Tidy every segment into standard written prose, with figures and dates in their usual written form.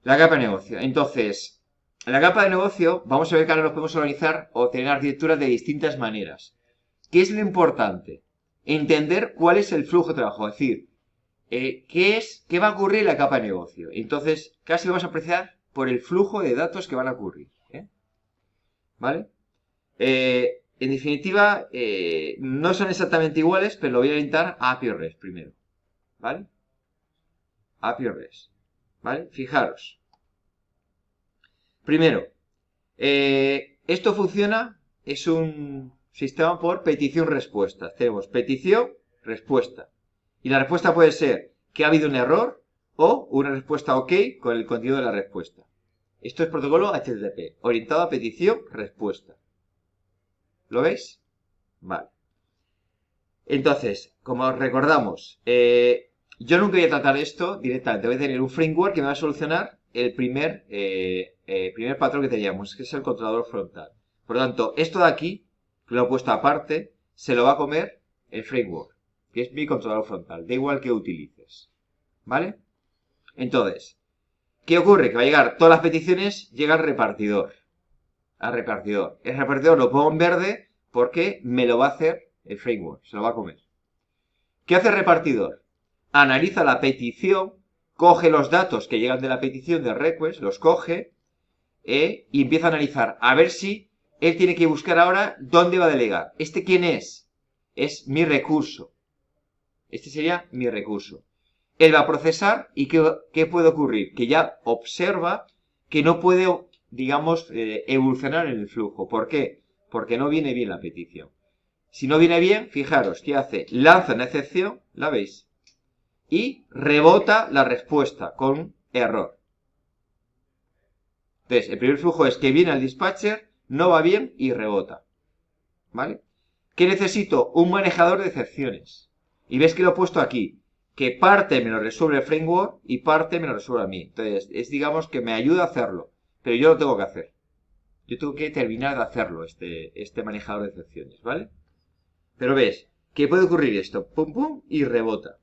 La capa de negocio. Entonces, en la capa de negocio, vamos a ver que ahora lo podemos organizar o tener arquitecturas de distintas maneras. ¿Qué es lo importante? Entender cuál es el flujo de trabajo, es decir, qué va a ocurrir en la capa de negocio. Entonces, casi lo vamos a apreciar por el flujo de datos que van a ocurrir. ¿Vale? En definitiva, no son exactamente iguales, pero lo voy a orientar a API REST primero. ¿Vale? API REST. ¿Vale? Fijaros. Primero, esto funciona, es un sistema por petición-respuesta. Tenemos petición, respuesta. Y la respuesta puede ser que ha habido un error o una respuesta OK con el contenido de la respuesta. Esto es protocolo HTTP, orientado a petición-respuesta. ¿Lo veis? Vale. Entonces, como recordamos, yo nunca voy a tratar esto directamente. Voy a tener un framework que me va a solucionar el primer patrón que teníamos, que es el controlador frontal. Por lo tanto, esto de aquí, que lo he puesto aparte, se lo va a comer el framework, que es mi controlador frontal. Da igual que utilices. ¿Vale? Entonces, ¿qué ocurre? Que va a llegar todas las peticiones, llega al repartidor. Al repartidor. El repartidor lo pongo en verde porque me lo va a hacer el framework. Se lo va a comer. ¿Qué hace el repartidor? Analiza la petición, coge los datos que llegan de la petición de request, los coge y empieza a analizar. A ver si él tiene que buscar ahora dónde va a delegar. ¿Este quién es? Es mi recurso. Este sería mi recurso. Él va a procesar y ¿qué puede ocurrir? Que ya observa que no puede, digamos, evolucionar en el flujo. ¿Por qué? Porque no viene bien la petición. Si no viene bien, fijaros, ¿qué hace? Lanza una excepción, ¿la veis? Y rebota la respuesta con error. Entonces, el primer flujo es que viene al dispatcher, no va bien y rebota. ¿Vale? ¿Qué necesito? Un manejador de excepciones. Y ves que lo he puesto aquí. Que parte me lo resuelve el framework y parte me lo resuelve a mí. Entonces, es digamos que me ayuda a hacerlo. Pero yo lo tengo que hacer. Yo tengo que terminar de hacerlo, este manejador de excepciones, ¿vale? Pero ves, que puede ocurrir esto. Pum, pum, y rebota.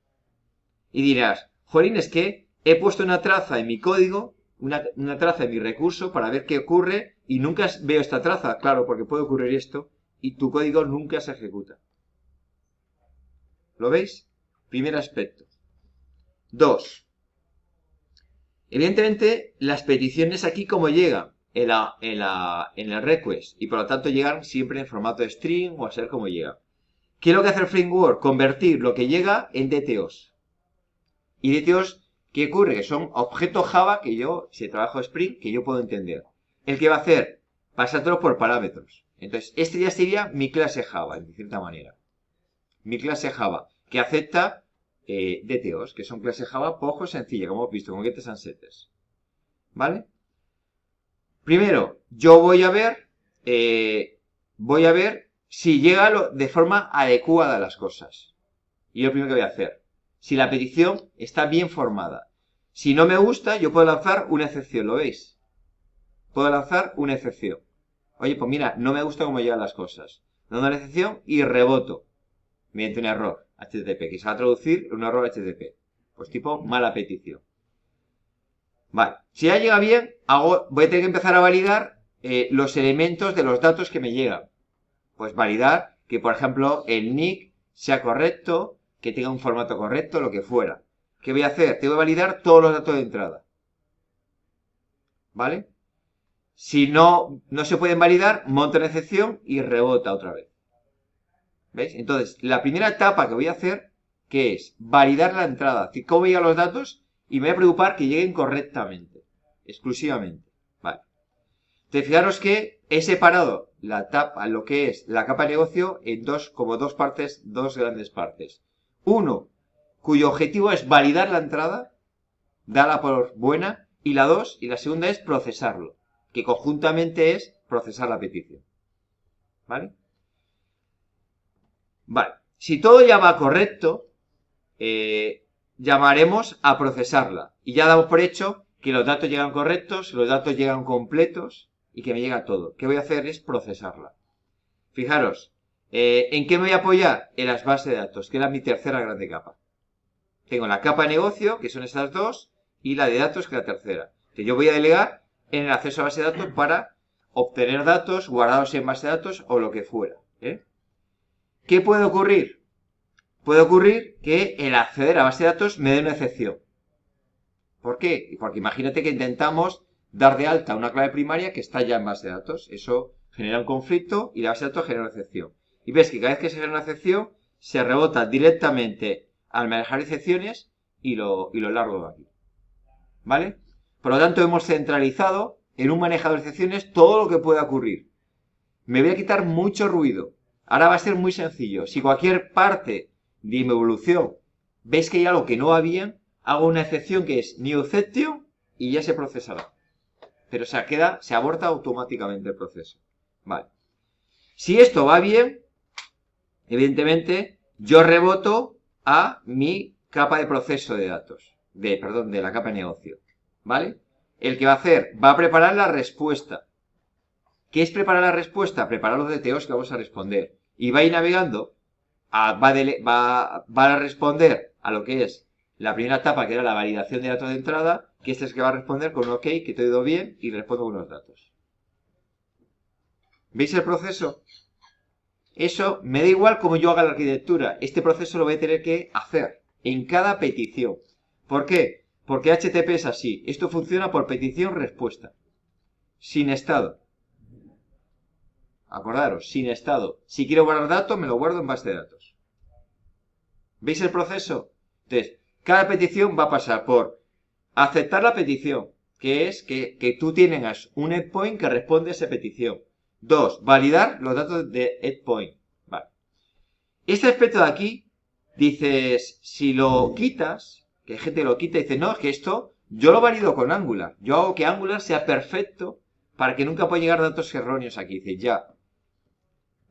Y dirás, jolín, es que he puesto una traza en mi código, una traza en mi recurso para ver qué ocurre y nunca veo esta traza. Claro, porque puede ocurrir esto y tu código nunca se ejecuta. ¿Lo veis? Primer aspecto. 2. Evidentemente, las peticiones aquí como llegan en el request y por lo tanto llegan siempre en formato string o a ser como llega. ¿Qué es lo que hace el framework? Convertir lo que llega en DTOs. Y DTOs, ¿qué ocurre? Que son objetos Java que yo, si trabajo Spring, que yo puedo entender. ¿El que va a hacer? Pasártelo por parámetros. Entonces, este ya sería mi clase Java, de cierta manera. Mi clase Java, que acepta DTOs, que son clases Java poco sencilla, como hemos visto, con getters and setters. ¿Vale? Primero, yo voy a ver si llega de forma adecuada a las cosas. Y lo primero que voy a hacer. Si la petición está bien formada. Si no me gusta, yo puedo lanzar una excepción, ¿lo veis? Puedo lanzar una excepción. Oye, pues mira, no me gusta cómo llegan las cosas. Doy una excepción y reboto. Mediante un error HTTP, que se va a traducir en un error HTTP. Pues tipo mala petición. Vale, si ya llega bien, voy a tener que empezar a validar los elementos de los datos que me llegan. Pues validar que, por ejemplo, el nick sea correcto, que tenga un formato correcto, lo que fuera. ¿Qué voy a hacer? Tengo que validar todos los datos de entrada. ¿Vale? Si no se pueden validar, monto una excepción y rebota otra vez. ¿Veis? Entonces, la primera etapa que voy a hacer, que es validar la entrada. Es decir, cómo llegan los datos y me voy a preocupar que lleguen correctamente. Exclusivamente. Vale. Entonces, fijaros que he separado la etapa, lo que es la capa de negocio en dos grandes partes. Uno, cuyo objetivo es validar la entrada, darla por buena, y la segunda es procesarlo, que conjuntamente es procesar la petición. ¿Vale? Vale. Si todo ya va correcto, llamaremos a procesarla. Y ya damos por hecho que los datos llegan correctos, los datos llegan completos y que me llega todo. ¿Qué voy a hacer? Es procesarla. Fijaros, ¿en qué me voy a apoyar? En las bases de datos, que era mi tercera grande capa. Tengo la capa de negocio, que son estas dos, y la de datos, que es la tercera. Que yo voy a delegar en el acceso a base de datos para obtener datos guardados en base de datos o lo que fuera. ¿Qué puede ocurrir? Puede ocurrir que el acceder a base de datos me dé una excepción. ¿Por qué? Porque imagínate que intentamos dar de alta una clave primaria que está ya en base de datos. Eso genera un conflicto y la base de datos genera una excepción. Y ves que cada vez que se genera una excepción, se rebota directamente al manejar excepciones y lo largo de aquí. ¿Vale? Por lo tanto, hemos centralizado en un manejador de excepciones todo lo que pueda ocurrir. Me voy a quitar mucho ruido. Ahora va a ser muy sencillo. Si cualquier parte de mi evolución veis que hay algo que no va bien, hago una excepción que es new exception y ya se procesará. Pero se aborta automáticamente el proceso. Vale. Si esto va bien, evidentemente, yo reboto a mi capa de proceso de datos. De la capa de negocio. ¿Vale? El que va a hacer, va a preparar la respuesta. ¿Qué es preparar la respuesta? Preparar los DTOs que vamos a responder. Y va a ir navegando, va a responder a lo que es la primera etapa, que era la validación de datos de entrada, que este es el que va a responder con un OK, que todo ha ido bien, y respondo con unos datos. ¿Veis el proceso? Eso me da igual cómo yo haga la arquitectura. Este proceso lo voy a tener que hacer en cada petición. ¿Por qué? Porque HTTP es así. Esto funciona por petición-respuesta. Sin estado. Acordaros, sin estado. Si quiero guardar datos, me lo guardo en base de datos. ¿Veis el proceso? Entonces, cada petición va a pasar por aceptar la petición, que es que tú tienes un endpoint que responde a esa petición. 2. Validar los datos de endpoint. Vale. Este aspecto de aquí, dices, si lo quitas, que hay gente que lo quita y dice, no, es que esto yo lo valido con Angular. Yo hago que Angular sea perfecto para que nunca pueda llegar datos erróneos aquí. Dices, ya.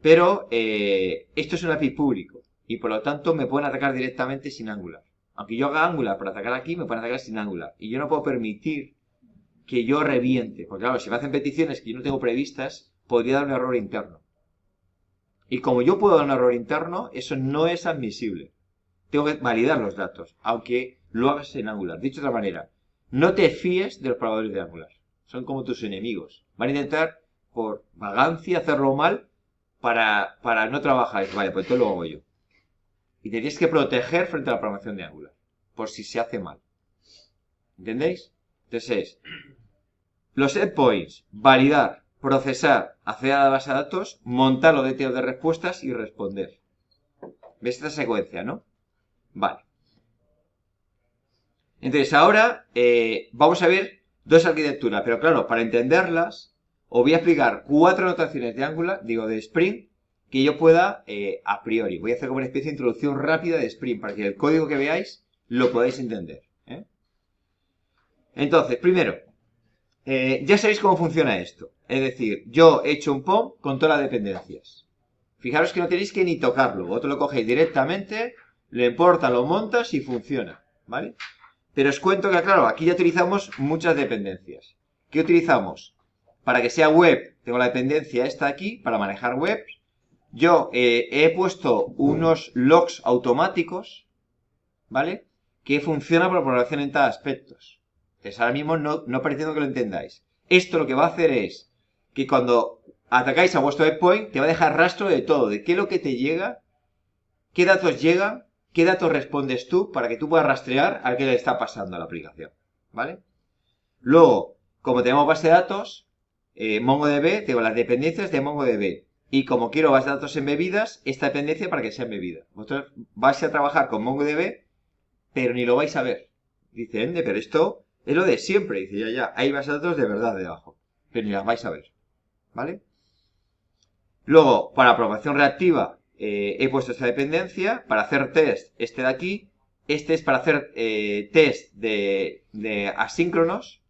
Pero esto es un API público y por lo tanto me pueden atacar directamente sin Angular. Aunque yo haga Angular para atacar aquí, me pueden atacar sin Angular. Y yo no puedo permitir que yo reviente. Porque claro, si me hacen peticiones que yo no tengo previstas, podría dar un error interno. Y como yo puedo dar un error interno, eso no es admisible. Tengo que validar los datos, aunque lo hagas en Angular. Dicho de otra manera, no te fíes de los probadores de Angular. Son como tus enemigos. Van a intentar, por vagancia, hacerlo mal para no trabajar. Vale, pues entonces lo hago yo. Y te tienes que proteger frente a la programación de Angular. Por si se hace mal. ¿Entendéis? Entonces los endpoints, validar, procesar, acceder a la base de datos, montar los DTOs de respuestas y responder. ¿Ves esta secuencia, no? Vale. Entonces ahora vamos a ver dos arquitecturas. Pero claro, para entenderlas, os voy a explicar 4 notaciones de Angular, de Spring, que yo pueda a priori. Voy a hacer como una especie de introducción rápida de Spring, para que el código que veáis lo podáis entender. Entonces, primero, ya sabéis cómo funciona esto. Es decir, yo he hecho un POM con todas las dependencias. Fijaros que no tenéis que ni tocarlo. Vosotros lo cogéis directamente, lo importa, lo montas y funciona. ¿Vale? Pero os cuento que, claro, aquí ya utilizamos muchas dependencias. ¿Qué utilizamos? Para que sea web, tengo la dependencia esta aquí, para manejar webs. Yo he puesto unos logs automáticos, ¿vale? Que funcionan por programación en tal aspectos. Entonces ahora mismo no pretendo que lo entendáis. Esto lo que va a hacer es que cuando atacáis a vuestro endpoint, te va a dejar rastro de todo, de qué es lo que te llega, qué datos llegan, qué datos respondes tú, para que tú puedas rastrear a qué le está pasando a la aplicación, ¿vale? Luego, como tenemos base de datos, MongoDB, tengo las dependencias de MongoDB. Y como quiero base de datos embebidas, esta dependencia para que sea embebida. Vosotros vais a trabajar con MongoDB, pero ni lo vais a ver. Dice, Ende, pero esto es lo de siempre. Dice, ya, hay bases de datos de verdad debajo. Pero ni las vais a ver. ¿Vale? Luego, para programación reactiva, he puesto esta dependencia. Para hacer test, este de aquí. Este es para hacer test de asíncronos.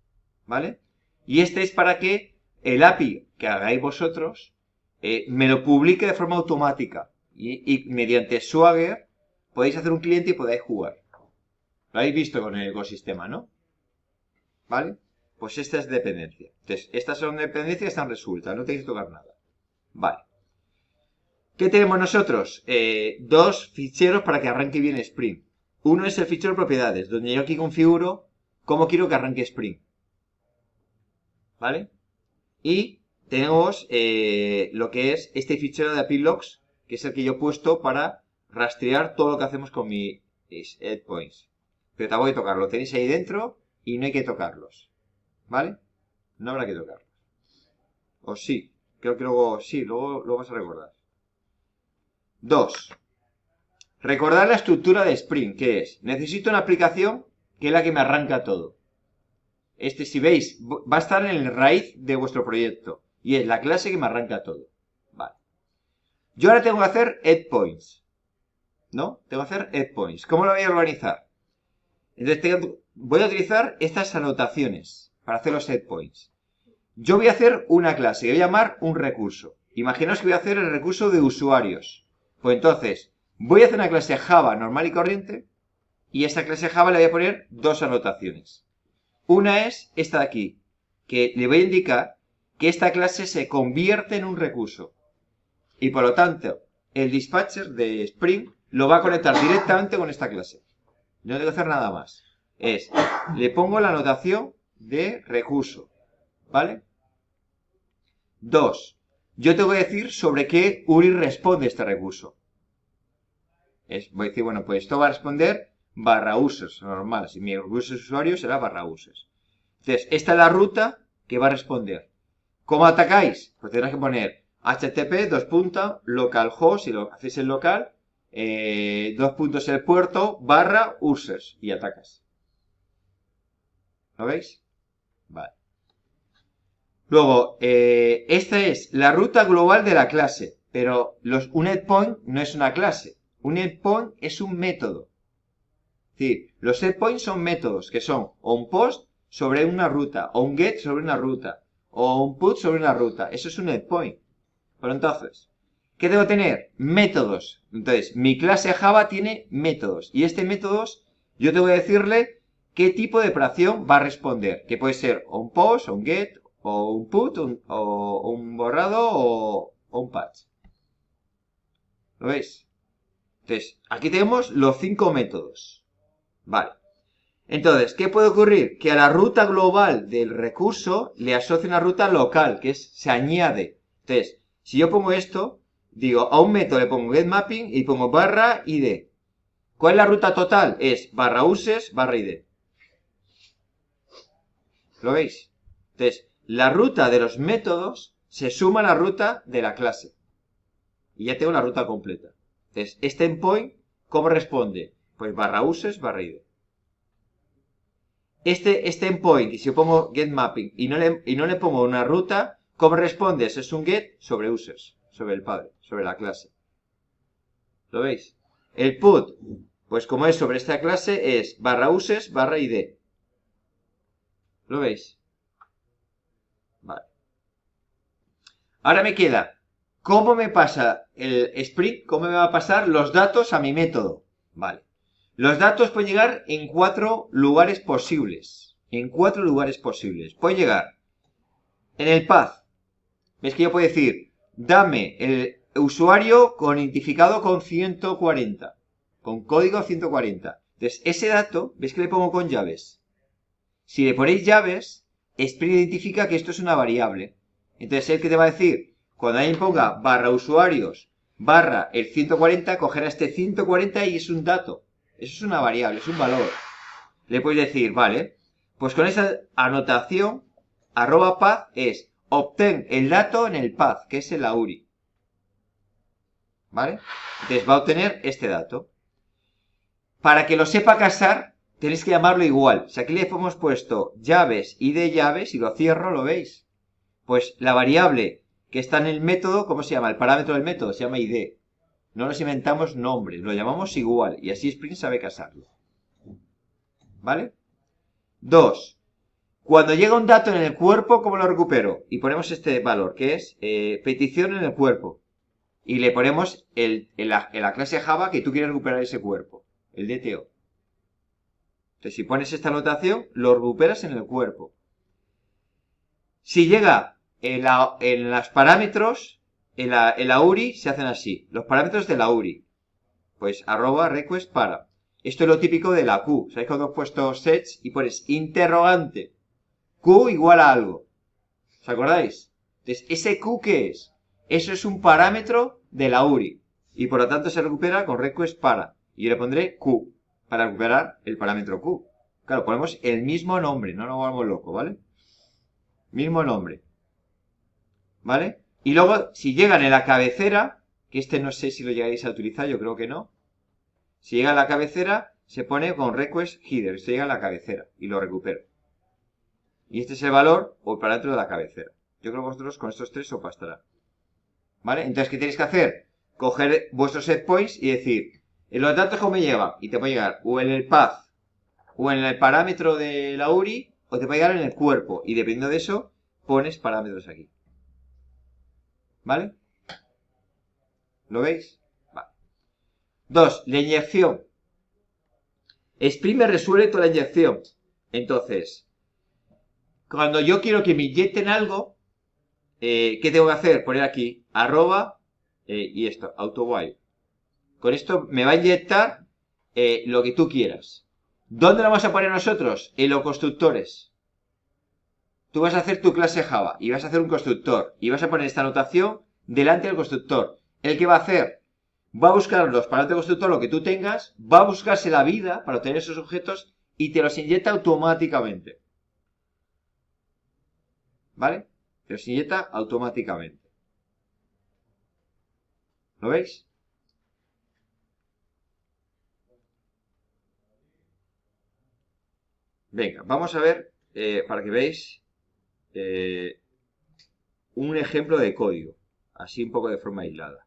¿Vale? Y este es para que el API que hagáis vosotros me lo publique de forma automática. Y mediante Swagger podéis hacer un cliente y podáis jugar. Lo habéis visto con el ecosistema, ¿no? ¿Vale? Pues esta es dependencia. Entonces, estas son dependencias que están resueltas. No tenéis que tocar nada. Vale. ¿Qué tenemos nosotros? Dos ficheros para que arranque bien Spring. Uno es el fichero propiedades, donde yo aquí configuro cómo quiero que arranque Spring. ¿vale? Y tenemos lo que es este fichero de API logs, que es el que yo he puesto para rastrear todo lo que hacemos con mis endpoints. Pero tampoco hay que tocarlo, lo tenéis ahí dentro y no hay que tocarlos, ¿vale? No habrá que tocarlos. O sí, creo que luego, sí, luego lo vas a recordar. 2. Recordar la estructura de Spring, que es, necesito una aplicación que es la que me arranca todo. Si veis, va a estar en el raíz de vuestro proyecto. Y es la clase que me arranca todo. Vale. Yo ahora tengo que hacer endpoints. ¿No? Tengo que hacer endpoints. ¿Cómo lo voy a organizar? Entonces voy a utilizar estas anotaciones para hacer los endpoints. Yo voy a hacer una clase que voy a llamar un recurso. Imaginaos que voy a hacer el recurso de usuarios. Pues entonces, voy a hacer una clase Java normal y corriente. Y a esta clase Java le voy a poner dos anotaciones. Una es esta de aquí, que le voy a indicar que esta clase se convierte en un recurso. Y por lo tanto, el dispatcher de Spring lo va a conectar directamente con esta clase. No tengo que hacer nada más. Le pongo la anotación de recurso. ¿Vale? 2. Yo tengo que decir sobre qué URI responde este recurso. Voy a decir, bueno, pues esto va a responder /users, normal. Si mi recurso es usuario, será /users. Entonces, esta es la ruta que va a responder. ¿Cómo atacáis? Pues tendrás que poner http, localhost, si lo hacéis en local, el puerto, /users, y atacas. ¿Lo veis? Vale. Luego, esta es la ruta global de la clase, pero un endpoint no es una clase. Un endpoint es un método. Es decir, los endpoints son métodos, que son o un post sobre una ruta, o un get sobre una ruta, o un put sobre una ruta. Eso es un endpoint. Pero entonces, ¿qué debo tener? Métodos. Entonces, mi clase Java tiene métodos. Y este métodos, yo tengo que decirle qué tipo de operación va a responder. Que puede ser o un post, o un get, o un put, o un borrado, o un patch. ¿Lo veis? Entonces, aquí tenemos los 5 métodos. Vale. Entonces, ¿qué puede ocurrir? Que a la ruta global del recurso le asocia una ruta local, que se añade. Entonces, si yo pongo esto, digo, a un método le pongo getMapping y pongo /id. ¿Cuál es la ruta total? Es /uses, /id. ¿Lo veis? Entonces, la ruta de los métodos se suma a la ruta de la clase. Y ya tengo la ruta completa. Entonces, este endpoint, ¿cómo responde? Pues /uses, /id. Este endpoint, y si yo pongo getMapping y no le pongo una ruta, ¿cómo responde? Eso es un get sobre users, sobre el padre, sobre la clase. ¿Lo veis? El put, pues como es sobre esta clase, es /uses, /id. ¿Lo veis? Vale. Ahora me queda, ¿cómo me pasa el Spring? ¿Cómo me va a pasar los datos a mi método? Vale. Los datos pueden llegar en 4 lugares posibles. En 4 lugares posibles. Puede llegar en el path. ¿Ves que yo puedo decir, dame el usuario con identificado con 140, con código 140? Entonces, ese dato, ¿ves que le pongo con llaves? Si le ponéis llaves, Spring identifica que esto es una variable. Entonces, él que te va a decir, cuando alguien ponga /usuarios, el 140, cogerá este 140 y es un dato. Eso es una variable, es un valor. Le puedes decir, vale, pues con esa anotación, @path es obtén el dato en el path, que es el URI. ¿Vale? Entonces va a obtener este dato. Para que lo sepa casar, tenéis que llamarlo igual. Si aquí le hemos puesto llaves, id llaves, y lo cierro, ¿lo veis? Pues la variable que está en el método, ¿cómo se llama? El parámetro del método se llama id. No nos inventamos nombres, lo llamamos igual. Y así Spring sabe casarlo. ¿Vale? 2. Cuando llega un dato en el cuerpo, ¿cómo lo recupero? Y ponemos este valor, que es petición en el cuerpo. Y le ponemos en la clase Java que tú quieres recuperar ese cuerpo, el DTO. Entonces, si pones esta anotación, lo recuperas en el cuerpo. Si llega en los parámetros, en la URI se hacen así. Los parámetros de la URI. Pues @request para. Esto es lo típico de la Q. ¿Sabéis cuando he puesto sets y pones interrogante? Q igual a algo. ¿Os acordáis? Entonces, ¿ese Q qué es? Eso es un parámetro de la URI. Y por lo tanto se recupera con request para. Y yo le pondré Q para recuperar el parámetro Q. Claro, ponemos el mismo nombre, no nos volvamos locos, ¿vale? Mismo nombre. ¿Vale? Y luego, si llegan en la cabecera, que este no sé si lo llegáis a utilizar, yo creo que no. Si llega a la cabecera, se pone con request header. Esto llega a la cabecera y lo recupero. Y este es el valor o el parámetro de la cabecera. Yo creo que vosotros con estos tres os bastará. ¿Vale? Entonces, ¿qué tenéis que hacer? Coger vuestros setpoints y decir, en los datos cómo me llega. Y te puede llegar o en el path, o en el parámetro de la URI, o te puede llegar en el cuerpo. Y dependiendo de eso, pones parámetros aquí. ¿Vale? ¿Lo veis? Vale. 2. La inyección. Exprime, resuelve toda la inyección. Entonces, cuando yo quiero que me inyecten algo, ¿qué tengo que hacer? Poner aquí, arroba, y esto, autowhile. Con esto me va a inyectar lo que tú quieras. ¿Dónde lo vamos a poner nosotros? En los constructores. Tú vas a hacer tu clase Java y vas a hacer un constructor y vas a poner esta notación delante del constructor. ¿El qué va a hacer? Va a buscar los parámetros del constructor, lo que tú tengas, va a buscarse la vida para obtener esos objetos y te los inyecta automáticamente. ¿Vale? Te los inyecta automáticamente. ¿Lo veis? Venga, vamos a ver, para que veáis un ejemplo de código, así un poco de forma aislada.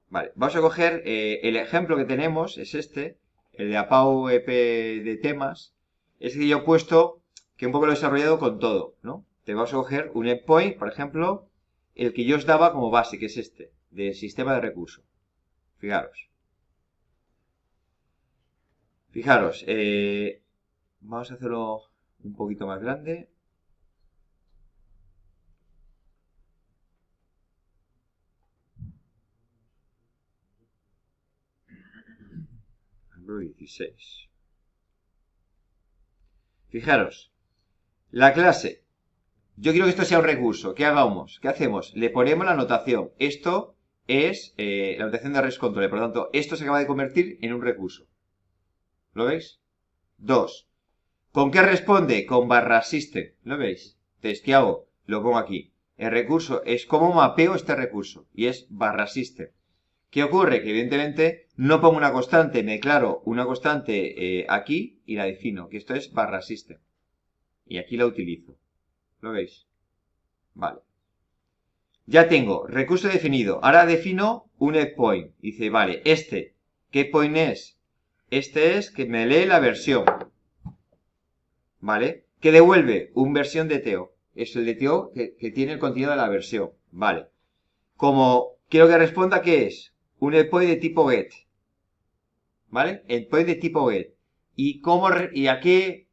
Vale, vamos a coger el ejemplo que tenemos, es este, el de APAU EP de temas. Es que yo he puesto que un poco lo he desarrollado con todo, ¿no? Te vamos a coger un endpoint, por ejemplo, el que yo os daba como base, que es este, de sistema de recursos. Fijaros. Fijaros, vamos a hacerlo un poquito más grande. Ejemplo 16. Fijaros, la clase. Yo quiero que esto sea un recurso. ¿Qué hagamos? ¿Qué hacemos? Le ponemos la anotación. Esto es la anotación de REST control. Por lo tanto, esto se acaba de convertir en un recurso. ¿Lo veis? 2. ¿Con qué responde? Con barra system. ¿Lo veis? Entonces, ¿qué hago? Lo pongo aquí. El recurso es cómo mapeo este recurso. Y es barra system. ¿Qué ocurre? Que evidentemente no pongo una constante. Me declaro una constante aquí y la defino. Que esto es barra system. Y aquí la utilizo. ¿Lo veis? Vale. Ya tengo recurso definido. Ahora defino un endpoint. Dice, vale, ¿qué point es? Este es que me lee la versión. ¿Vale? ¿Qué devuelve? Un versión de Teo. Es el de Teo que tiene el contenido de la versión. Vale. Como quiero que responda, ¿qué es? Un endpoint de tipo get. ¿Vale? Endpoint de tipo get. ¿Y a qué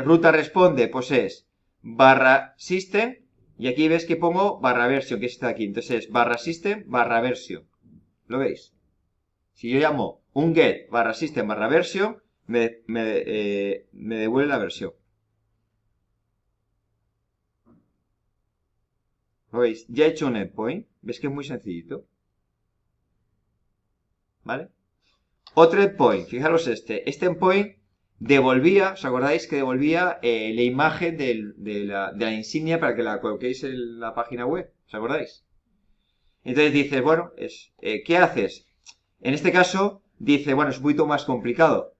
ruta responde? Pues es barra system. Y aquí ves que pongo barra version, que es esta de aquí. Entonces es barra system barra version. ¿Lo veis? Si yo llamo un get barra system barra version, me devuelve la versión. ¿Lo veis? Ya he hecho un endpoint. ¿Ves que es muy sencillito? ¿Vale? Otro endpoint. Fijaros este. Este endpoint devolvía, ¿os acordáis que devolvía la imagen de la insignia para que la coloquéis en la página web? ¿Os acordáis? Entonces dices, bueno, ¿qué haces? En este caso, dice, bueno, es un poquito más complicado.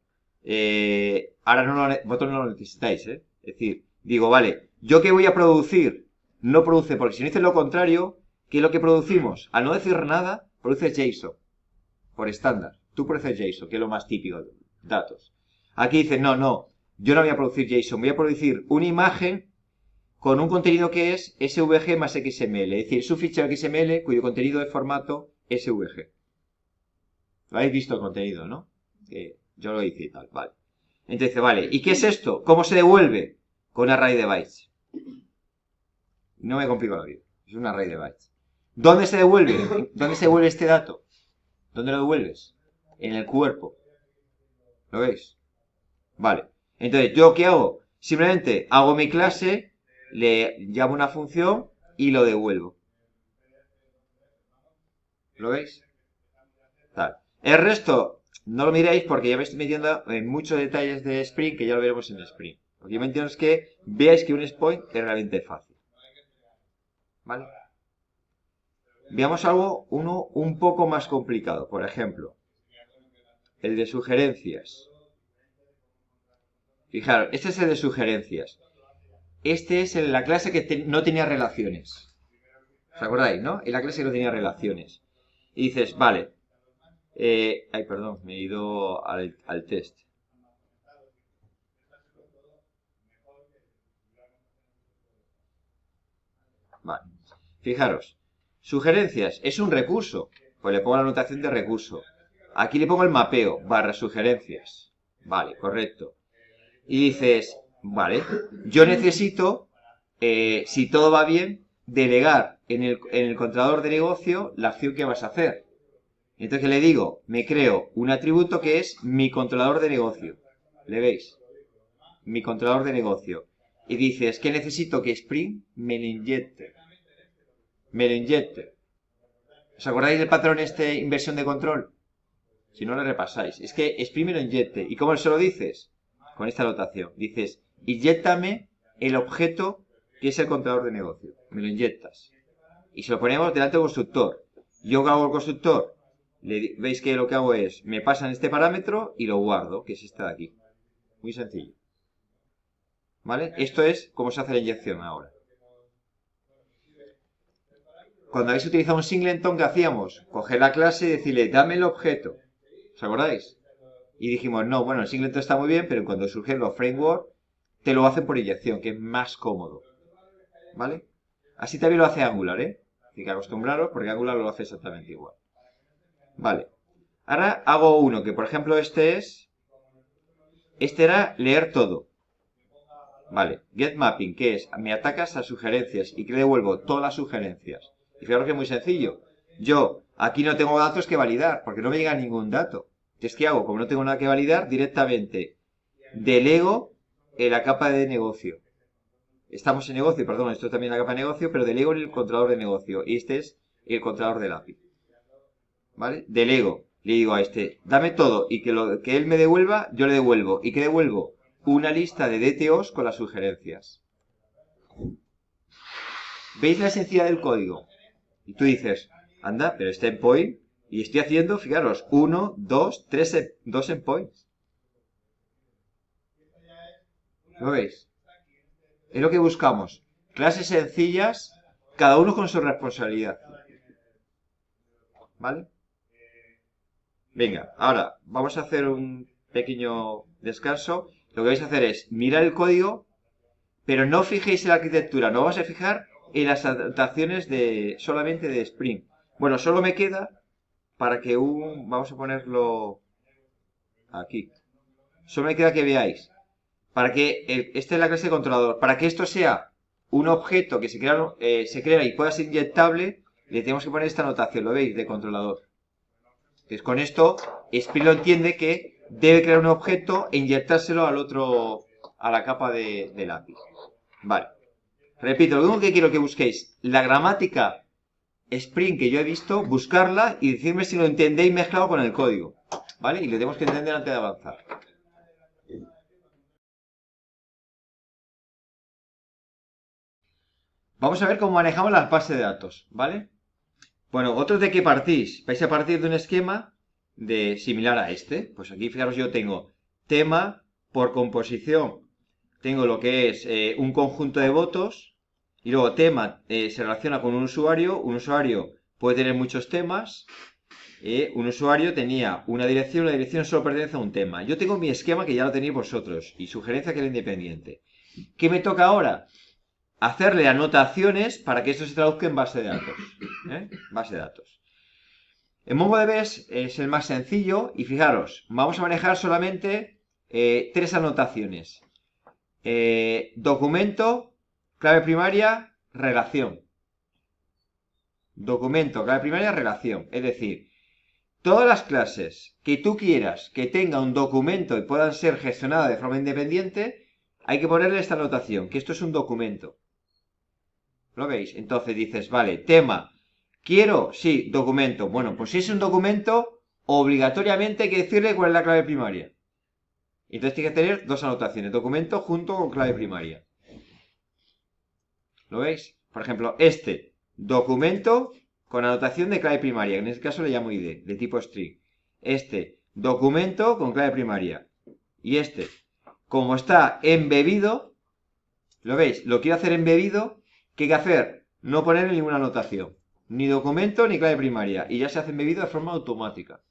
Ahora vosotros no lo necesitáis, ¿eh? Es decir, digo, vale, ¿yo qué voy a producir? No produce, porque si no dices lo contrario, ¿qué es lo que producimos? Al no decir nada, produces JSON, por estándar. Tú produces JSON, que es lo más típico de datos. Aquí dices, no, yo no voy a producir JSON, voy a producir una imagen con un contenido que es SVG más XML, es decir, su fichero XML cuyo contenido es formato SVG. Lo habéis visto el contenido, ¿no? Que yo lo hice y tal, vale. Entonces, vale, ¿y qué es esto? ¿Cómo se devuelve? Con array de bytes. No me complico la vida, es un array de bytes. ¿Dónde se devuelve? ¿Dónde se devuelve este dato? ¿Dónde lo devuelves? En el cuerpo. ¿Lo veis? Vale. Entonces, ¿yo qué hago? Simplemente hago mi clase le llamo una función y lo devuelvo. ¿Lo veis? Tal. El resto no lo miréis porque ya me estoy metiendo en muchos detalles de Spring que ya lo veremos en Spring. Lo que yo me entiendo es que veáis que un endpoint es realmente fácil. ¿Vale? Veamos uno un poco más complicado. Por ejemplo, el de sugerencias. Fijaros, este es el de sugerencias. Este es la clase que no tenía relaciones. ¿Os acordáis, no? Es la clase que no tenía relaciones. Y dices, vale. Ay, perdón, me he ido al test. Vale. Fijaros. Sugerencias. Es un recurso. Pues le pongo la anotación de recurso. Aquí le pongo el mapeo, / sugerencias. Vale, correcto. Y dices, vale, yo necesito, si todo va bien, delegar en el controlador de negocio la acción que vas a hacer. Entonces le digo, me creo un atributo que es mi controlador de negocio. ¿Le veis? Mi controlador de negocio. Y dices que necesito que Spring me lo inyecte. Me lo inyecte. ¿Os acordáis del patrón inversión de control? Si no lo repasáis. Es que Spring me lo inyecte. ¿Y cómo se lo dices? Con esta anotación. Dices, inyéctame el objeto que es el controlador de negocio. Me lo inyectas. Y se lo ponemos delante del constructor. Yo hago el constructor. Veis que lo que hago es, me pasan este parámetro y lo guardo, que es este de aquí. Muy sencillo. ¿Vale? Esto es cómo se hace la inyección ahora. Cuando habéis utilizado un singleton, ¿qué hacíamos? Coger la clase y decirle, dame el objeto. ¿Os acordáis? Y dijimos, no, bueno, el singleton está muy bien, pero cuando surgen los frameworks, te lo hacen por inyección, que es más cómodo. ¿Vale? Así también lo hace Angular, ¿eh? Hay que acostumbraros porque Angular lo hace exactamente igual. Vale. Ahora hago uno, que por ejemplo este era leer todo. Vale. Get mapping, que es, me atacas a sugerencias y que le devuelvo todas las sugerencias. Y fijaros que es muy sencillo. Yo aquí no tengo datos que validar, porque no me llega ningún dato. Entonces, ¿qué hago? Como no tengo nada que validar, directamente delego en la capa de negocio. Estamos en negocio, perdón, esto es también la capa de negocio, pero delego en el controlador de negocio. Y este es el controlador del API. ¿Vale? Delego. Le digo a este, dame todo y que él me devuelva, yo le devuelvo. ¿Y qué devuelvo? Una lista de DTOs con las sugerencias. ¿Veis la sencillez del código? Y tú dices, anda, pero este endpoint, y estoy haciendo, fijaros, 1, 2, 3, 2 endpoints. ¿Lo veis? Es lo que buscamos. Clases sencillas, cada uno con su responsabilidad. ¿Vale? Venga, ahora vamos a hacer un pequeño descanso. Lo que vais a hacer es mirar el código, pero no fijéis en la arquitectura, no vamos a fijar en las adaptaciones solamente de Spring. Bueno, solo me queda para que vamos a ponerlo aquí. Solo me queda que veáis. Para que esta es la clase de controlador. Para que esto sea un objeto que se crea y pueda ser inyectable, le tenemos que poner esta anotación, ¿lo veis? De controlador. Entonces, con esto, Spring lo entiende que debe crear un objeto e inyectárselo a la capa del API. Vale. Repito, lo único que quiero que busquéis, la gramática Spring que yo he visto, buscarla y decirme si lo entendéis mezclado con el código. ¿Vale? Y lo tenemos que entender antes de avanzar. Vamos a ver cómo manejamos las bases de datos, ¿vale? Bueno, ¿vosotros de qué partís? Vais a partir de un esquema similar a este. Pues aquí, fijaros, yo tengo tema por composición. Tengo lo que es un conjunto de votos. Y luego tema se relaciona con un usuario. Un usuario puede tener muchos temas. Un usuario tenía una dirección. La dirección solo pertenece a un tema. Yo tengo mi esquema que ya lo tenéis vosotros. Y sugerencia que era independiente. ¿Qué me toca ahora? Hacerle anotaciones para que esto se traduzca en base de datos. Base de datos. En MongoDB es el más sencillo y fijaros, vamos a manejar solamente 3 anotaciones. Documento, clave primaria, relación. Documento, clave primaria, relación. Es decir, todas las clases que tú quieras que tenga un documento y puedan ser gestionadas de forma independiente, hay que ponerle esta anotación, que esto es un documento. ¿Lo veis? Entonces dices, vale, tema, quiero, sí, documento. Bueno, pues si es un documento, obligatoriamente hay que decirle cuál es la clave primaria. Entonces tiene que tener dos anotaciones, documento junto con clave primaria. ¿Lo veis? Por ejemplo, este, documento con anotación de clave primaria. En este caso le llamo ID, de tipo string. Este, documento con clave primaria. Y este, como está embebido, ¿lo veis? Lo quiero hacer embebido, ¿qué hay que hacer? No ponerle ninguna anotación. Ni documento ni clave primaria. Y ya se hace embebido de forma automática.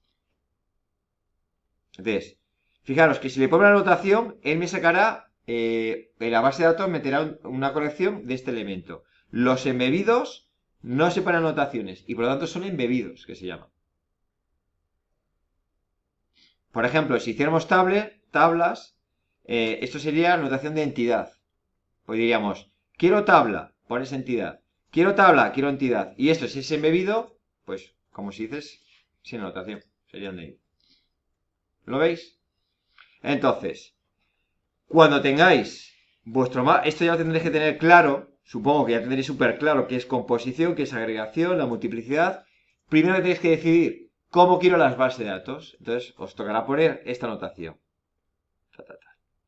Entonces, fijaros que si le pongo la anotación, él me sacará, en la base de datos meterá una colección de este elemento. Los embebidos no se ponen anotaciones y por lo tanto son embebidos, que se llaman. Por ejemplo, si hiciéramos tablas, esto sería anotación de entidad. Pues diríamos, quiero tabla, pones entidad. Quiero tabla, quiero entidad. Y esto, si es embebido, pues, como si dices, sin anotación. Serían de ahí. ¿Lo veis? Entonces, cuando tengáis vuestro mapa, esto ya lo tendréis que tener claro, supongo que ya tendréis súper claro qué es composición, qué es agregación, la multiplicidad. Primero tenéis que decidir cómo quiero las bases de datos. Entonces, os tocará poner esta anotación.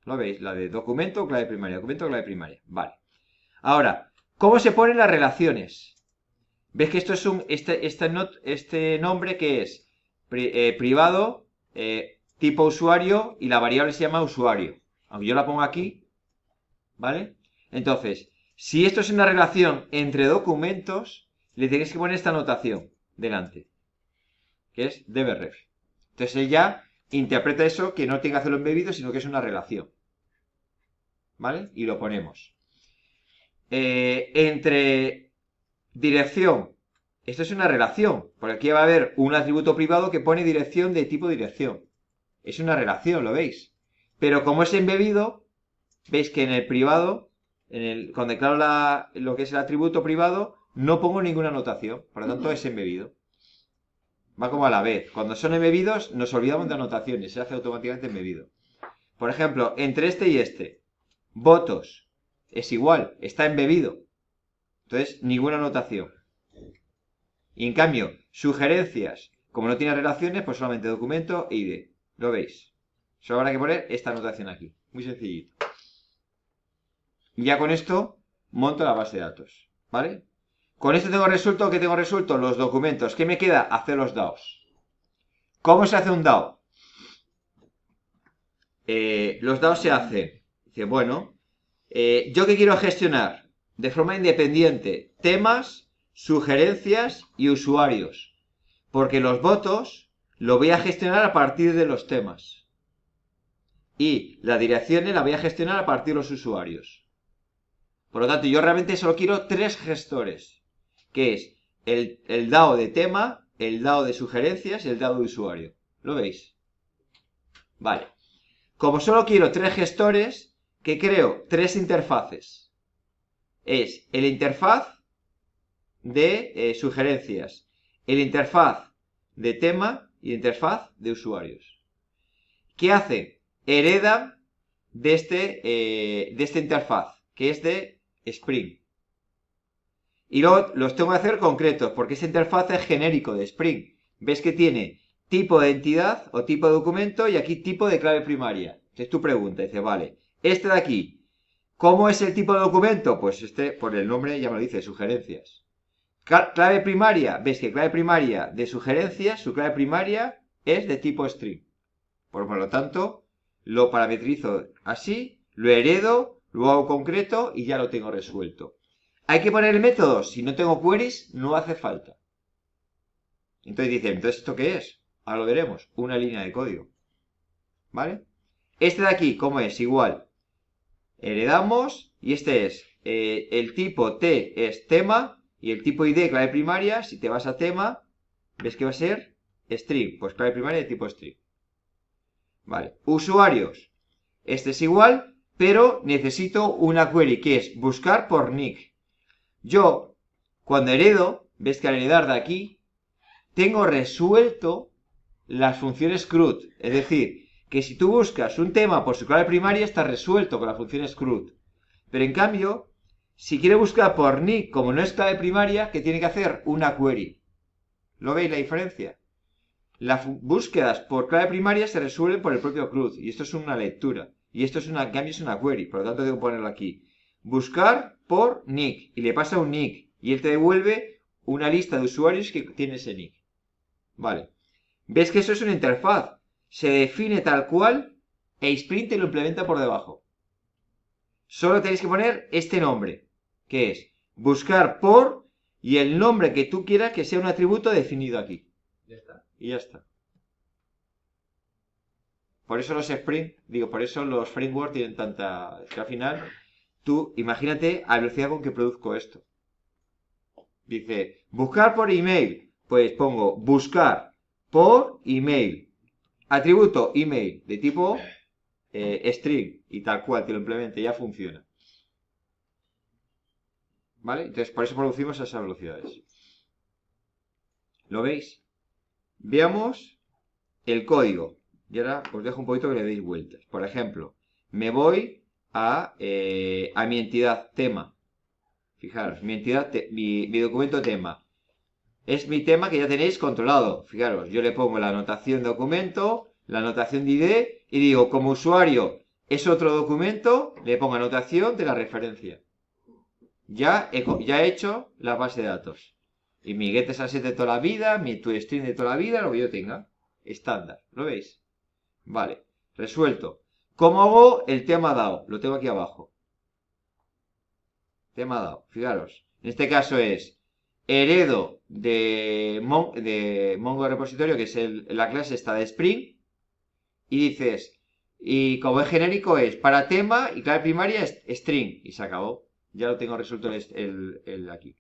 ¿Lo veis? La de documento, clave primaria, documento, clave primaria. Vale. Ahora, ¿cómo se ponen las relaciones? ¿Ves que esto es este nombre que es privado, tipo usuario y la variable se llama usuario? Aunque yo la pongo aquí, ¿vale? Entonces, si esto es una relación entre documentos, le tenéis que poner esta anotación delante, que es dbref. Entonces él ya interpreta eso, que no tiene que hacerlo embebido, sino que es una relación, ¿vale? Y lo ponemos. Entre dirección, esto es una relación, porque aquí va a haber un atributo privado que pone dirección de tipo dirección. Es una relación, ¿lo veis? Pero como es embebido, veis que en el privado, cuando declaro lo que es el atributo privado, no pongo ninguna anotación, por lo tanto es embebido. Va como a la vez. Cuando son embebidos, nos olvidamos de anotaciones, se hace automáticamente embebido. Por ejemplo, entre este y este, votos, es igual, está embebido. Entonces, ninguna anotación. Y en cambio, sugerencias, como no tiene relaciones, pues solamente documento e ID. ¿Lo veis? Solo habrá que poner esta anotación aquí. Muy sencillito. Y ya con esto monto la base de datos. ¿Vale? Con esto tengo resuelto, ¿qué tengo resuelto? Los documentos. ¿Qué me queda? Hacer los DAOs. ¿Cómo se hace un DAO? Los DAOs se hacen. Dice, bueno, ¿yo qué quiero gestionar? De forma independiente, temas, sugerencias y usuarios. Porque los votos lo voy a gestionar a partir de los temas. Y las direcciones la voy a gestionar a partir de los usuarios. Por lo tanto, yo realmente solo quiero 3 gestores. Que es el DAO de tema, el DAO de sugerencias y el DAO de usuario. ¿Lo veis? Vale. Como solo quiero 3 gestores, ¿qué creo? 3 interfaces. Es el interfaz de sugerencias, el interfaz de tema y el interfaz de usuarios. ¿Qué hace? Hereda de esta interfaz, que es de Spring. Y luego los tengo que hacer concretos, porque esta interfaz es genérico de Spring. ¿Ves que tiene tipo de entidad o tipo de documento y aquí tipo de clave primaria? Entonces tú preguntas, dices, vale, este de aquí, ¿cómo es el tipo de documento? Pues este, por el nombre ya me lo dice, sugerencias. Clave primaria, ves que clave primaria de sugerencias, su clave primaria es de tipo string. Por lo tanto, lo parametrizo así, lo heredo, lo hago concreto y ya lo tengo resuelto. ¿Hay que poner el método? Si no tengo queries, no hace falta. Entonces dicen, ¿entonces esto qué es? Ahora lo veremos, una línea de código. ¿Vale? Este de aquí, ¿cómo es? Igual. Heredamos y este es, el tipo T es tema y el tipo ID, clave primaria, si te vas a tema, ves que va a ser string, pues clave primaria de tipo string. Vale, usuarios. Este es igual, pero necesito una query que es buscar por nick. Yo, cuando heredo, ves que al heredar de aquí, tengo resuelto las funciones CRUD. Es decir, que si tú buscas un tema por su clave primaria, está resuelto con la función CRUD. Pero en cambio, Si quiere buscar por nick, como no es clave primaria, ¿qué tiene que hacer? Una query. ¿Lo veis la diferencia? Las búsquedas por clave primaria se resuelven por el propio CRUD. Y esto es una lectura. Y esto es en cambio es una query. Por lo tanto, tengo que ponerlo aquí. Buscar por nick. Y le pasa un nick. Y él te devuelve una lista de usuarios que tiene ese nick. Vale. ¿Ves que eso es una interfaz? Se define tal cual e Sprint te lo implementa por debajo. Solo tenéis que poner este nombre, que es buscar por y el nombre que tú quieras que sea un atributo definido aquí. Ya está. Y ya está. Por eso los Sprint, por eso los frameworks tienen tanta... Es que al final, tú imagínate a la velocidad con que produzco esto. Dice, buscar por email. Pues pongo buscar por email. Atributo email de tipo string y tal cual, te lo implemente, ya funciona. ¿Vale? Entonces, por eso producimos a esas velocidades. ¿Lo veis? Veamos el código. Y ahora os dejo un poquito que le deis vueltas. Por ejemplo, me voy a mi entidad tema. Fijaros, mi entidad, mi documento tema. Es mi tema que ya tenéis controlado. Fijaros, yo le pongo la anotación documento, la anotación de ID y digo, como usuario es otro documento, le pongo anotación de la referencia. Ya he hecho la base de datos. Y mi getAsset de toda la vida, mi toString de toda la vida, lo que yo tenga. Estándar. ¿Lo veis? Vale. Resuelto. ¿Cómo hago el tema DAO? Lo tengo aquí abajo. Tema DAO. Fijaros. En este caso es heredo de Mongo repositorio, que es la clase esta de Spring. Y dices, y como es genérico es para tema y clave primaria es string. Y se acabó. Ya lo tengo resuelto el aquí.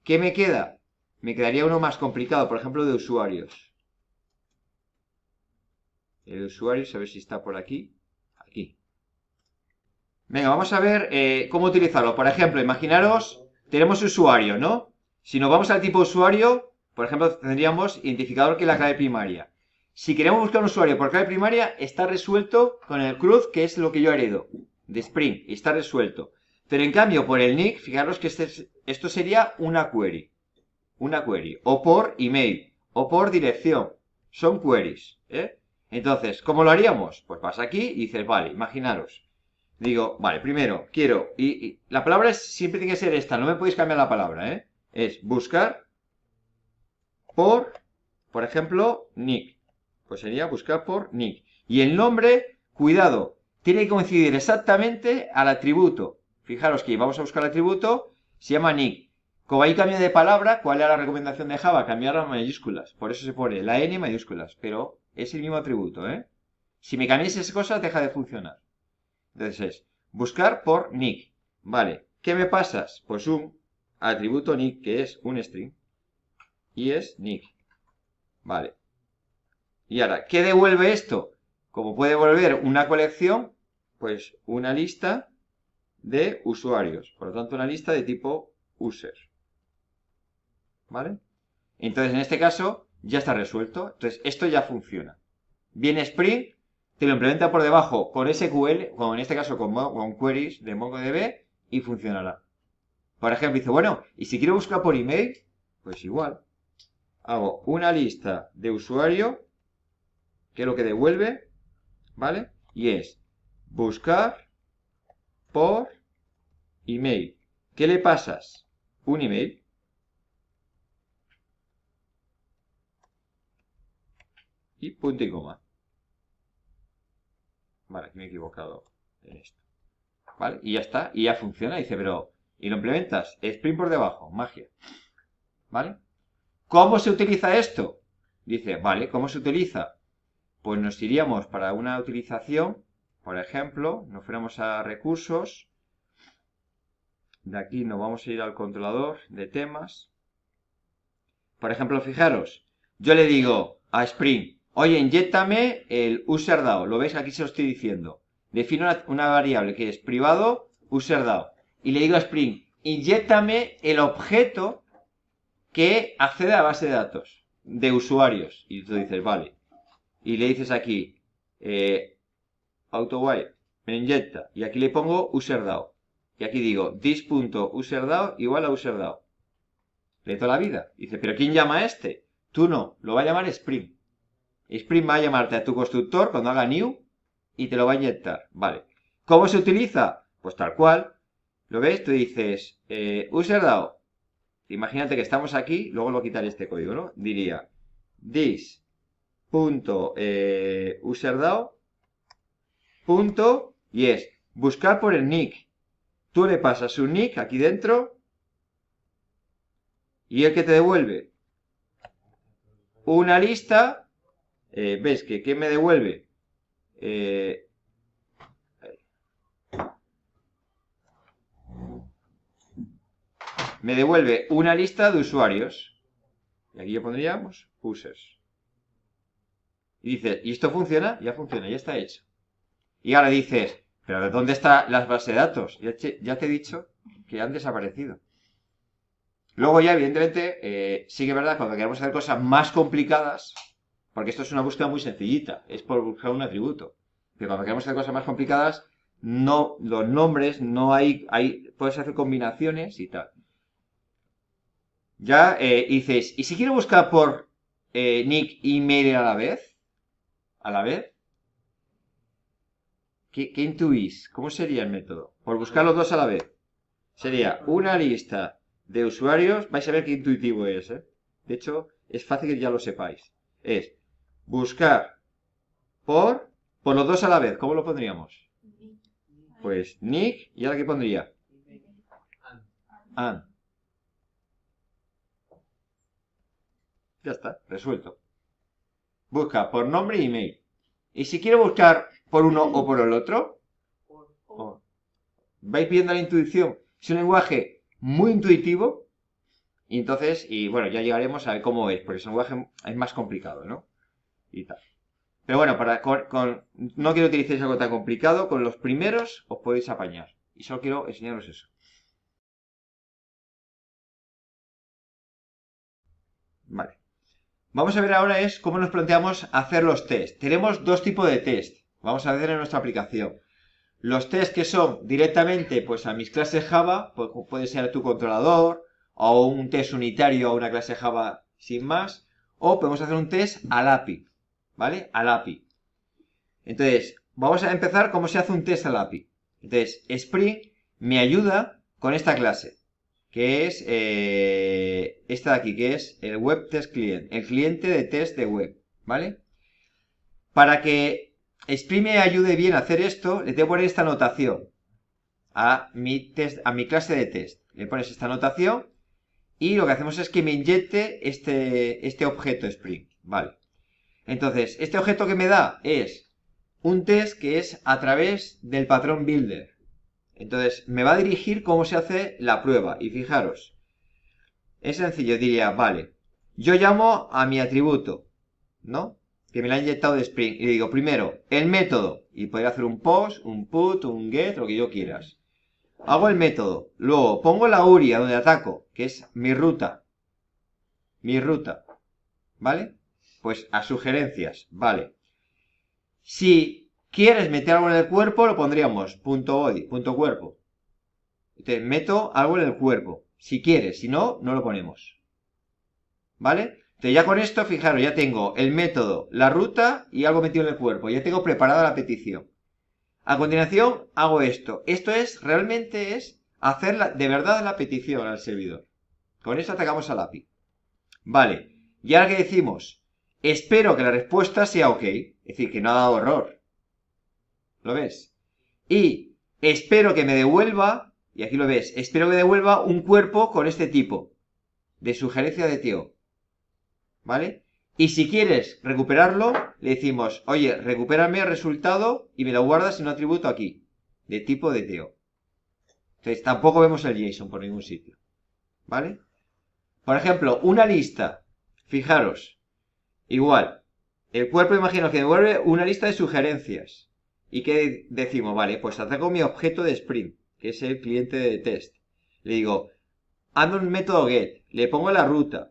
¿Qué me queda? Me quedaría uno más complicado, por ejemplo, de usuarios. El de usuarios, a ver si está por aquí. Aquí. Venga, vamos a ver cómo utilizarlo. Por ejemplo, imaginaros, tenemos usuario, ¿no? Si nos vamos al tipo usuario, por ejemplo, tendríamos identificador que es la clave primaria. Si queremos buscar un usuario por clave primaria, está resuelto con el CRUD, que es lo que yo heredo, de Spring, y está resuelto. Pero en cambio, por el nick, fijaros que esto sería una query. Una query. O por email. O por dirección. Son queries. Entonces, ¿cómo lo haríamos? Pues vas aquí y dices, vale, imaginaros. Digo, vale, primero, quiero... Y la palabra siempre tiene que ser esta. No me podéis cambiar la palabra, Es buscar por ejemplo, nick. Pues sería buscar por nick. Y el nombre, cuidado, tiene que coincidir exactamente al atributo. Fijaros que vamos a buscar el atributo, se llama nick. Como hay cambio de palabra, ¿cuál era la recomendación de Java? Cambiar a mayúsculas. Por eso se pone la N mayúsculas. Pero es el mismo atributo, Si me cambiáis esas cosas, deja de funcionar. Entonces es buscar por nick. Vale. ¿Qué me pasas? Pues un atributo nick, que es un string. Y es nick. Vale. Y ahora, ¿qué devuelve esto? Como puede devolver una colección, pues una lista de usuarios. Por lo tanto, una lista de tipo user. ¿Vale? Entonces, en este caso, ya está resuelto. Entonces, esto ya funciona. Viene Spring, te lo implementa por debajo con SQL, en este caso con queries de MongoDB, y funcionará. Por ejemplo, dice, bueno, y si quiero buscar por email, pues igual. Hago una lista de usuario, que es lo que devuelve, ¿vale? Y es buscar por email. ¿Qué le pasas? Un email. Y punto y coma. Vale, aquí me he equivocado en esto. ¿Vale? Y ya está. Y ya funciona. Dice, pero... ¿Y lo implementas? Spring por debajo. Magia. ¿Vale? ¿Cómo se utiliza esto? Dice, vale, ¿cómo se utiliza? Pues nos iríamos para una utilización, por ejemplo, nos fuéramos a recursos. De aquí nos vamos a ir al controlador de temas. Por ejemplo, fijaros, yo le digo a Spring, oye, inyéctame el userDAO. Lo veis, aquí se lo estoy diciendo. Defino una variable que es privado userDAO. Y le digo a Spring, inyéctame el objeto que accede a la base de datos de usuarios. Y tú dices, vale. Y le dices aquí, AutoWire, me inyecta. Y aquí le pongo userDAO. y aquí digo this.userDAO igual a userDAO. De toda la vida. Dice, ¿pero quién llama a este? Tú no, lo va a llamar Spring. Spring va a llamarte a tu constructor cuando haga new y te lo va a inyectar. Vale. ¿Cómo se utiliza? Pues tal cual. ¿Lo ves? Tú dices, userDAO. Imagínate que estamos aquí, luego lo quitaré este código, ¿no? Diría this.userDAO. Y es buscar por el nick. Tú le pasas un nick aquí dentro y el que te devuelve una lista. ¿Ves que qué me devuelve? Me devuelve una lista de usuarios. Y aquí yo pondríamos users. Y dices, ¿y esto funciona? Ya funciona, ya está hecho. Y ahora dices, ¿pero de dónde están las bases de datos? Ya te he dicho que han desaparecido. Luego ya, evidentemente, sí que es verdad, cuando queremos hacer cosas más complicadas, porque esto es una búsqueda muy sencillita, es por buscar un atributo. Pero cuando queremos hacer cosas más complicadas, no, los nombres, no puedes hacer combinaciones y tal. Ya dices, ¿y si quiero buscar por nick y mail a la vez? ¿A la vez? ¿Qué intuís? ¿Cómo sería el método? Por buscar los dos a la vez. Sería una lista de usuarios. Vais a ver qué intuitivo es, ¿eh? De hecho, es fácil que ya lo sepáis. Es buscar por los dos a la vez. ¿Cómo lo pondríamos? Pues nick, ¿y ahora qué pondría? And. Ya está, resuelto. Busca por nombre y email. Y si quiero buscar por uno o por el otro, vais viendo la intuición. Es un lenguaje muy intuitivo. Y entonces, bueno, ya llegaremos a ver cómo es, porque ese lenguaje es más complicado, ¿no? Y tal. Pero bueno, no quiero que utilicéis algo tan complicado. Con los primeros os podéis apañar. Y solo quiero enseñaros eso. Vale. Vamos a ver ahora es cómo nos planteamos hacer los test. Tenemos dos tipos de test. Vamos a ver en nuestra aplicación. Los test que son directamente pues a mis clases Java, pues puede ser a tu controlador, o un test unitario a una clase Java sin más, o podemos hacer un test al API, ¿vale? Al API. Entonces, vamos a empezar cómo se hace un test al API. Entonces, Spring me ayuda con esta clase, que es esta de aquí, que es el Web Test Client, el cliente de test de web, ¿vale? Para que Spring me ayude bien a hacer esto, le tengo que poner esta anotación a mi clase de test. Le pones esta anotación y lo que hacemos es que me inyecte este objeto Spring, ¿vale? Entonces, este objeto que me da es un test que es a través del patrón builder. Entonces, me va a dirigir cómo se hace la prueba. Y fijaros, es sencillo, diría, vale, yo llamo a mi atributo, ¿no? Que me lo ha inyectado de Spring. Y le digo, primero, el método. Y podría hacer un post, un put, un get, lo que yo quieras. Hago el método. Luego, pongo la URI a donde ataco, que es mi ruta. Mi ruta. ¿Vale? Pues a sugerencias. Vale. Si quieres meter algo en el cuerpo, lo pondríamos .body, .cuerpo. Entonces, meto algo en el cuerpo. Si quieres, si no, no lo ponemos. ¿Vale? Entonces, ya con esto, fijaros, ya tengo el método, la ruta y algo metido en el cuerpo. Ya tengo preparada la petición. A continuación, hago esto. Esto realmente es hacer de verdad la petición al servidor. Con esto atacamos al API. Vale. Y ahora que decimos, espero que la respuesta sea OK. Es decir, que no ha dado error. ¿Lo ves? Y espero que me devuelva, y aquí lo ves, espero que devuelva un cuerpo con este tipo de sugerencia de TO. ¿Vale? Y si quieres recuperarlo, le decimos, oye, recupérame el resultado y me lo guardas en un atributo aquí, de tipo de TO. Entonces, tampoco vemos el JSON por ningún sitio. ¿Vale? Por ejemplo, una lista. Fijaros. Igual. El cuerpo, imagino que devuelve una lista de sugerencias. ¿Y qué decimos? Vale, pues ataco mi objeto de Spring, que es el cliente de test. Le digo, hazme un método get. Le pongo la ruta.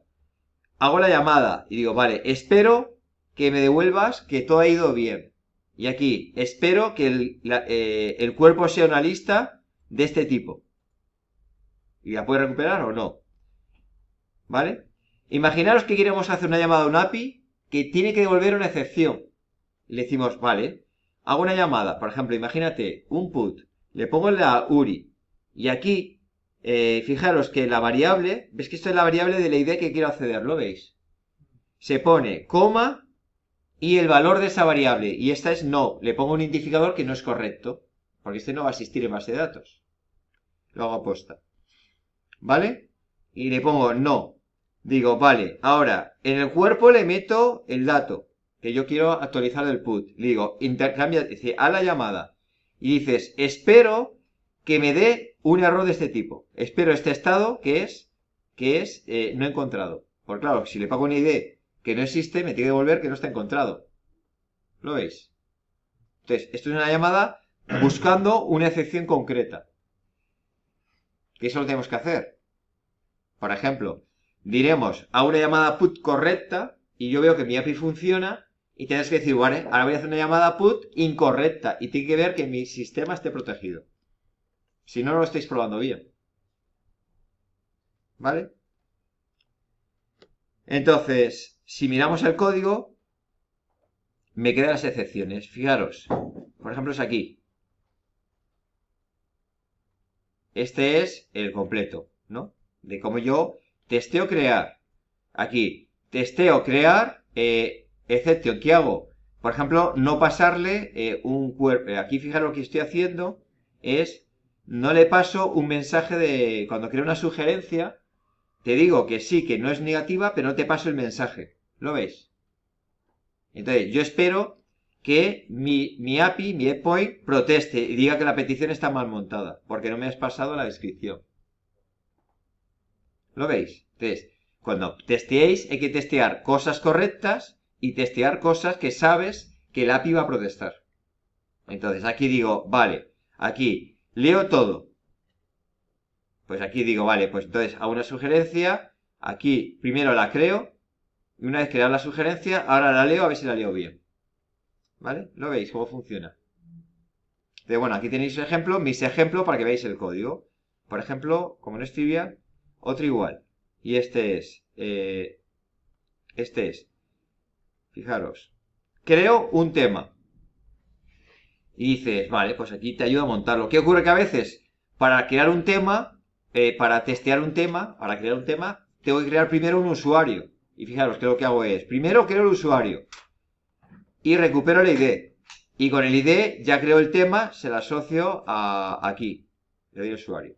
Hago la llamada y digo, vale, espero que me devuelvas que todo ha ido bien. Y aquí, espero que el cuerpo sea una lista de este tipo. ¿Y la puede recuperar o no? ¿Vale? Imaginaros que queremos hacer una llamada a un API que tiene que devolver una excepción. Le decimos, vale, hago una llamada, por ejemplo, imagínate, un put, le pongo la URI, y aquí, fijaros que la variable, ¿ves que esto es la variable de la ID que quiero acceder? ¿Lo veis? Se pone coma y el valor de esa variable, y esta es no, le pongo un identificador que no es correcto, porque este no va a existir en base de datos. Lo hago aposta. ¿Vale? Y le pongo no. Digo, vale, ahora, en el cuerpo le meto el dato que yo quiero actualizar del put. Le digo, intercambia, dice, a la llamada. Y dices, espero que me dé un error de este tipo. Espero este estado que es no encontrado. Porque claro, si le pago una ID que no existe, me tiene que devolver que no está encontrado. ¿Lo veis? Entonces, esto es una llamada buscando una excepción concreta. Que eso lo tenemos que hacer. Por ejemplo, diremos a una llamada put correcta y yo veo que mi API funciona y tienes que decir, vale, ahora voy a hacer una llamada put incorrecta y tiene que ver que mi sistema esté protegido. Si no, no lo estáis probando bien. ¿Vale? Entonces, si miramos el código, me quedan las excepciones. Fijaros, por ejemplo, es aquí. Este es el completo, ¿no? De cómo yo testeo crear. Aquí, testeo crear, exception, ¿qué hago? Por ejemplo, no pasarle un cuerpo. Aquí, fijaros lo que estoy haciendo es, no le paso un mensaje de, cuando creo una sugerencia, te digo que sí, que no es negativa, pero no te paso el mensaje. ¿Lo veis? Entonces, yo espero que mi API, mi endpoint, proteste y diga que la petición está mal montada, porque no me has pasado la descripción. ¿Lo veis? Entonces, cuando testeéis, hay que testear cosas correctas y testear cosas que sabes que el API va a protestar. Entonces, aquí digo, vale, aquí leo todo. Pues aquí digo, vale, pues entonces hago una sugerencia, aquí primero la creo, y una vez creada la sugerencia, ahora la leo a ver si la leo bien. ¿Vale? ¿Lo veis cómo funciona? Pero bueno, aquí tenéis mis ejemplos para que veáis el código. Por ejemplo, como no estoy bien, otro igual. Y este es, fijaros, creo un tema. Y dices, vale, pues aquí te ayuda a montarlo. ¿Qué ocurre? Que a veces, para crear un tema, para testear un tema, para crear un tema, tengo que crear primero un usuario. Y fijaros que lo que hago es, primero creo el usuario. Y recupero la ID. Y con el ID ya creo el tema, se lo asocio aquí. Le doy el usuario.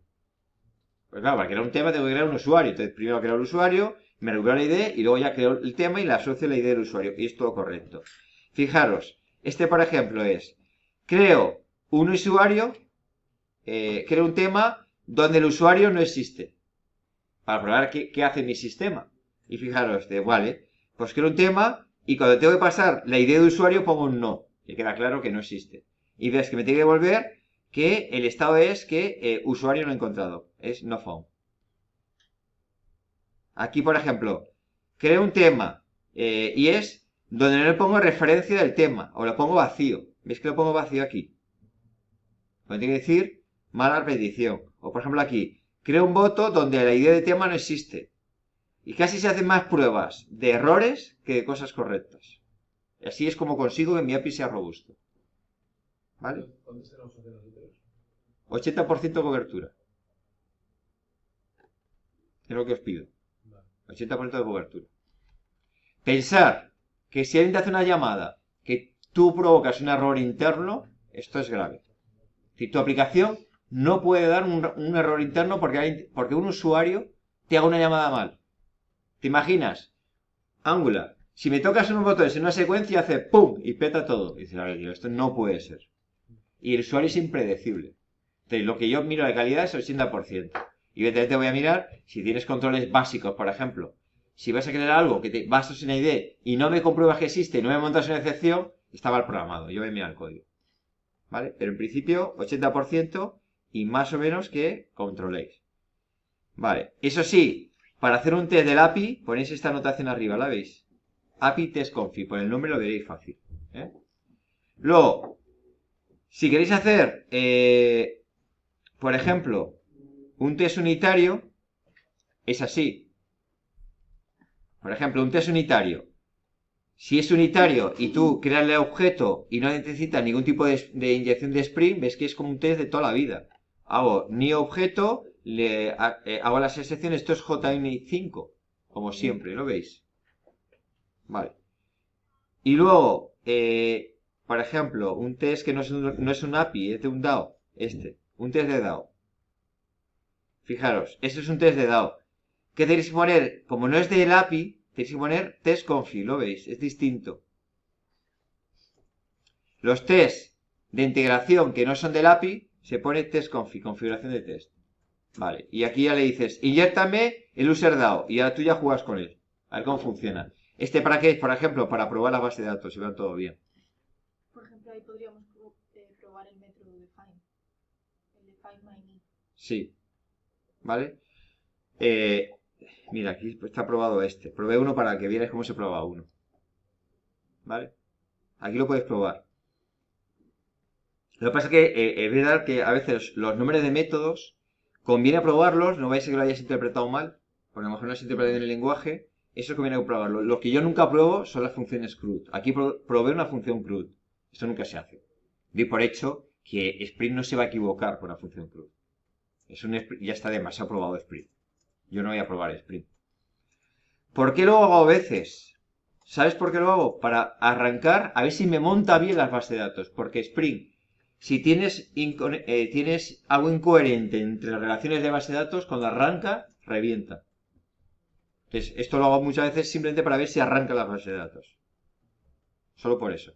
Pues claro, para crear un tema tengo que crear un usuario. Entonces primero creo el usuario, me recupero la ID y luego ya creo el tema y le asocio la ID del usuario. Y es todo correcto. Fijaros, este por ejemplo es, creo un usuario, creo un tema donde el usuario no existe. Para probar qué hace mi sistema. Y fijaros, vale, pues creo un tema y cuando tengo que pasar la ID de usuario pongo un no. Y queda claro que no existe. Y ves que me tiene que devolver que el estado es que usuario no encontrado. Es no found. Aquí, por ejemplo, creo un tema y es donde no le pongo referencia del tema o lo pongo vacío. ¿Veis que lo pongo vacío aquí? Pues tiene que decir mala repetición. O por ejemplo aquí, creo un voto donde la ID de tema no existe. Y casi se hacen más pruebas de errores que de cosas correctas. Y así es como consigo que mi API sea robusto. ¿Vale? 80% cobertura. Es lo que os pido. 80% de cobertura. Pensar que si alguien te hace una llamada que tú provocas un error interno, esto es grave. Si tu aplicación no puede dar un error interno porque un usuario te haga una llamada mal. ¿Te imaginas? Angular. Si me tocas unos botones en una secuencia, hace ¡pum! Y peta todo. Y dices, a ver, esto no puede ser. Y el usuario es impredecible. Entonces, lo que yo miro de calidad es el 80%. Y evidentemente voy a mirar si tienes controles básicos, por ejemplo. Si vas a crear algo que te basas en una ID y no me compruebas que existe y no me montas una excepción, está mal programado. Yo voy a mirar el código. ¿Vale? Pero en principio, 80% y más o menos que controléis. Vale. Eso sí, para hacer un test del API, ponéis esta anotación arriba, ¿la veis? API test config, por el nombre lo veréis fácil. Luego, si queréis hacer, por ejemplo, un test unitario es así. Por ejemplo, un test unitario. Si es unitario y tú creas el objeto y no necesitas ningún tipo de inyección de Spring, ves que es como un test de toda la vida. Hago new objeto, hago las excepciones, esto es JUnit5, como siempre, ¿lo veis? Vale. Y luego, por ejemplo, un test que no es un API, es de un DAO, un test de DAO. Fijaros, este es un test de DAO. ¿Qué tenéis que poner? Como no es del API, tenéis que poner test config, ¿lo veis? Es distinto. Los tests de integración que no son del API, se pone test config, configuración de test. Vale, y aquí ya le dices, inyértame el user DAO, y ahora tú ya juegas con él. A ver cómo funciona. ¿Para qué es? Por ejemplo, para probar la base de datos, si va todo bien. Por ejemplo, ahí podríamos probar el método de find. El de find my need. Sí. ¿Vale? Mira, aquí está probado este. Probé uno para que vierais cómo se prueba uno. ¿Vale? Aquí lo podéis probar. Lo que pasa es que es verdad que a veces los nombres de métodos conviene probarlos, no vais a ser que lo hayáis interpretado mal, porque a lo mejor no has interpretado en el lenguaje, eso conviene probarlo. Lo que yo nunca pruebo son las funciones CRUD. Aquí probé una función CRUD. Esto nunca se hace. Di por hecho que Spring no se va a equivocar con la función CRUD. Ya está demasiado probado Spring. Yo no voy a probar Spring. ¿Por qué lo hago a veces? ¿Sabes por qué lo hago? Para arrancar, a ver si me monta bien las bases de datos. Porque Spring, si tienes algo incoherente entre las relaciones de base de datos, cuando arranca, revienta. Entonces, esto lo hago muchas veces simplemente para ver si arranca la base de datos. Solo por eso.